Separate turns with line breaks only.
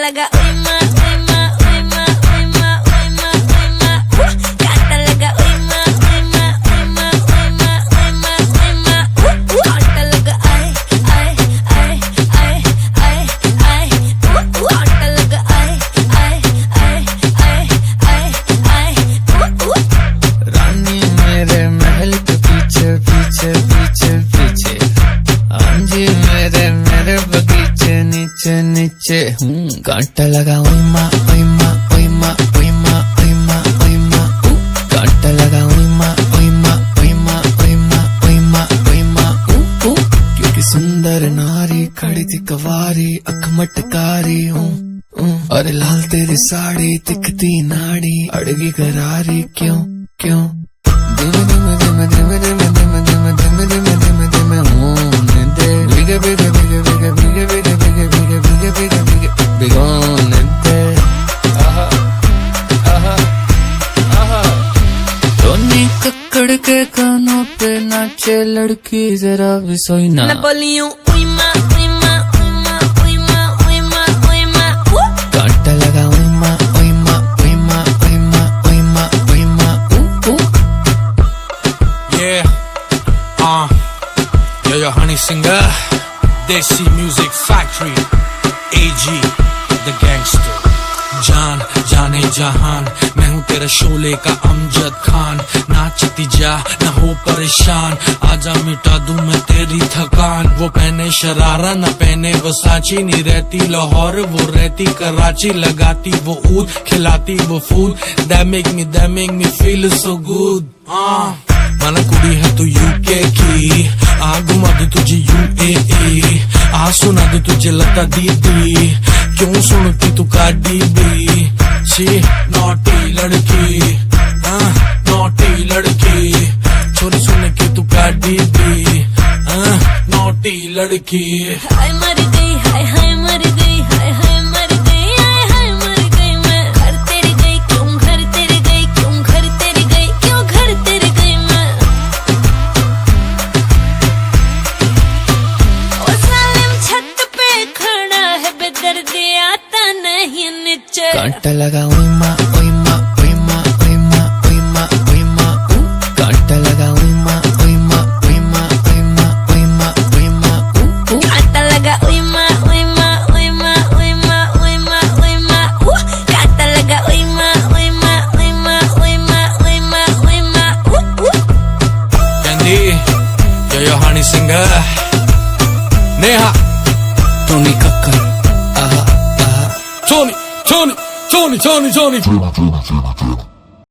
लगा ओए माँ ओए माँ ओए माँ ओए माँ ओए माँ ओए माँ कांटा लगा ओए माँ ओए माँ ओए माँ ओए माँ ओए माँ ओए माँ कांटा लगा आए आए आए आए आए आए कांटा लगा आए आए आए आए आए आए
रानी मेरे महल के पीछे पीछे पीछे पीछे आंजी मेरे बगीचे नीचे नीचे कांटा लगा ओए माँ ओए माँ ओए माँ ओए माँ ओए माँ ओए माँ कांटा लगा ओए माँ ओए माँ ओए माँ ओए माँ ओए माँ ओए माँ क्योंकि सुंदर नारी खड़ी थी कवारी अख मटकारी और लाल तेरी साड़ी दिखती नाड़ी अड़गी करारी क्यों क्यों धीमे धीमे धीमे धीमे धीमे धीमे धीमे धीमे धीमे धीमे धीमे होने दे भीगे भीगे भीगे भीगे भीगे भीगे भीगे भीगे भीगे भीगे भीगे भिगोने दे आहा आहा आहा टोनी कक्कड़ के कानों पे नाचे लड़की जरा भी सोई ना
मैं बोली हूँ ओए माँ ओए माँ ओए माँ ओए माँ ओए माँ ओए माँ
कांटा लगा ओए माँ ओए माँ ओए माँ ओए माँ ओए माँ ओए माँ
Yeah, yo, Honey Singer, Desi Music Factory, AG, The Gangster, जान जाने जहान, मैं हूँ तेरा शोले का अमजद खान, नाचती जा ना हो परेशान, आजा मिटा दूं मैं तेरी थकान, वो पहने शरारा ना पहने वसाची, नहीं रहती लाहौर वो रहती कराची, लगाती वो ऊद खिलाती वो food, that make me feel so good, माना कुड़ी है तू यूके की, आ घुमा दे तुझे UAE, आ सुना दे तुझे लता दीदी, क्यों सुनती तू कार्डी बी, शी नॉटी लड़की, नॉटी लड़की, छोरी सुन के तू कार्डी बी, नॉटी लड़की।
हाय मर गई हाय हाय मर गई हाय हाय मर गई हाय हाय मर गई मैं घर तेरे गई क्यों घर तेरे गई क्यों घर तेरे गई क्यों घर तेरे गई मैं ओ सालिम छत पे खड़ा है बेदर्दी आता नहीं नीचे
कांटा लगा ओए माँ ओए माँ ओए माँ ओए माँ ओए माँ ओए माँ कांटा लगा ओए माँ ओए माँ ओए माँ ओए माँ ओए माँ ओए माँ
कांटा लगा ओए माँ ओए माँ ओए माँ ओए माँ ओए माँ ओए माँ कांटा लगा ओए माँ ओए माँ ओए माँ ओए माँ ओए माँ ओए माँ
Candy, yo, Honey Singer, Neha,
Tony Kakkar आहा आहा
Tony.